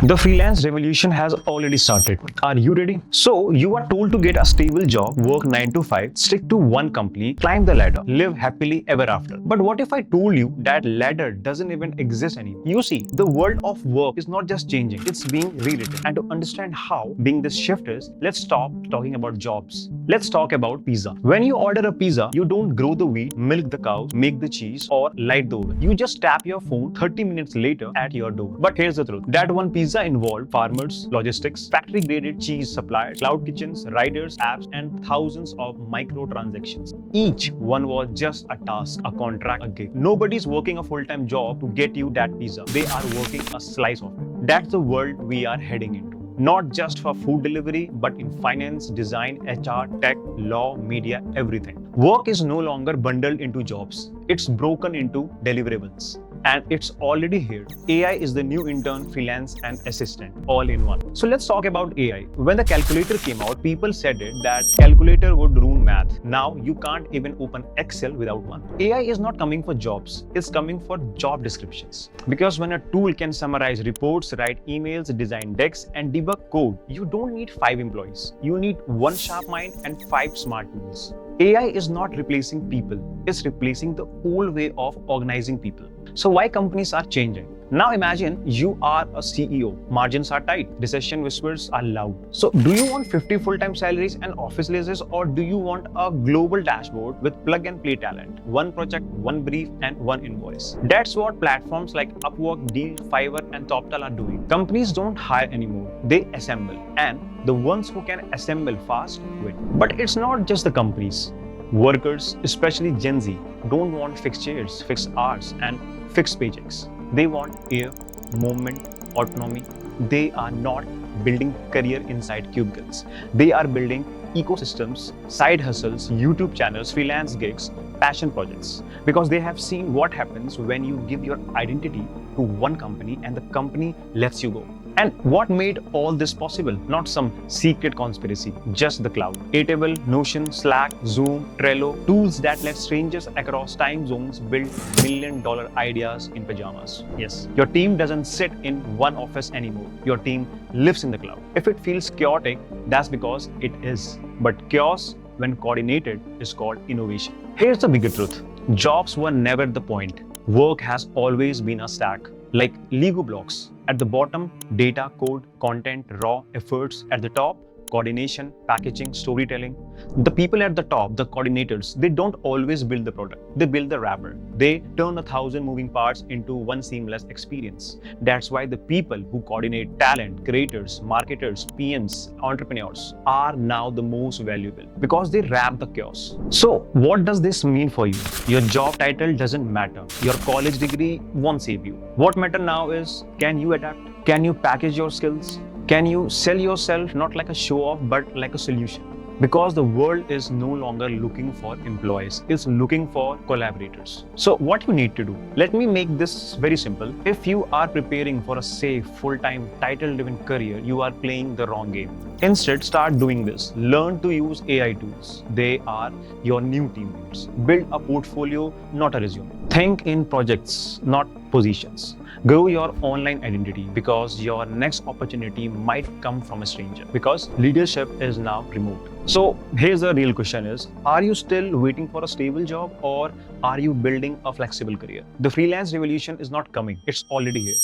The freelance revolution has already started. Are you ready? So, you are told to get a stable job, work 9 to 5, stick to one company, climb the ladder, live happily ever after. But what if I told you that ladder doesn't even exist anymore? You see, the world of work is not just changing, it's being rewritten. And to understand how being this shift is, let's stop talking about jobs. Let's talk about pizza. When you order a pizza, you don't grow the wheat, milk the cows, make the cheese, or light the oven. You just tap your phone 30 minutes later at your door. But here's the truth. That one pizza involved farmers, logistics, factory-graded cheese suppliers, cloud kitchens, riders, apps, and thousands of microtransactions. Each one was just a task, a contract, a gig. Nobody's working a full-time job to get you that pizza. They are working a slice of it. That's the world we are heading into. Not just for food delivery, but in finance, design, HR, tech, law, media, everything. Work is no longer bundled into jobs. It's broken into deliverables. And it's already here. AI is the new intern, freelance, and assistant, all in one. So let's talk about AI. When the calculator came out, people said that calculator would ruin math. Now you can't even open Excel without one. AI is not coming for jobs, it's coming for job descriptions. Because when a tool can summarize reports, write emails, design decks, and debug code, you don't need 5 employees. You need one sharp mind and 5 smart tools. AI is not replacing people, it's replacing the old way of organizing people. So why companies are changing? Now imagine you are a CEO. Margins are tight. Recession whispers are loud. So do you want 50 full-time salaries and office leases, or do you want a global dashboard with plug-and-play talent? One project, one brief, and one invoice. That's what platforms like Upwork, Deal, Fiverr, and TopTal are doing. Companies don't hire anymore. They assemble. And the ones who can assemble fast win. But it's not just the companies. Workers, especially Gen Z, don't want fixed chairs, fixed hours, and fixed paychecks. They want air, movement, autonomy. They are not building career inside cubicles. They are building ecosystems, side hustles, YouTube channels, freelance gigs, passion projects. Because they have seen what happens when you give your identity to one company and the company lets you go. And what made all this possible? Not some secret conspiracy, just the cloud. Airtable, Notion, Slack, Zoom, Trello, tools that let strangers across time zones build $1 million ideas in pajamas. Yes, your team doesn't sit in one office anymore. Your team lives in the cloud. If it feels chaotic, that's because it is. But chaos, when coordinated, is called innovation. Here's the bigger truth. Jobs were never the point. Work has always been a stack. Like Lego blocks. At the bottom, data, code, content, raw, efforts. At the top, coordination, packaging, storytelling. The people at the top, the coordinators, they don't always build the product. They build the wrapper. They turn 1,000 moving parts into one seamless experience. That's why the people who coordinate talent, creators, marketers, PMs, entrepreneurs are now the most valuable because they wrap the chaos. So what does this mean for you? Your job title doesn't matter. Your college degree won't save you. What matters now is, can you adapt? Can you package your skills? Can you sell yourself not like a show-off but like a solution? Because the world is no longer looking for employees, it's looking for collaborators. So what you need to do? Let me make this very simple. If you are preparing for a safe, full-time, title-driven career, you are playing the wrong game. Instead, start doing this. Learn to use AI tools. They are your new teammates. Build a portfolio, not a resume. Think in projects, not positions. Grow your online identity because your next opportunity might come from a stranger because leadership is now remote. So here's the real question is, are you still waiting for a stable job or are you building a flexible career? The freelance revolution is not coming, it's already here.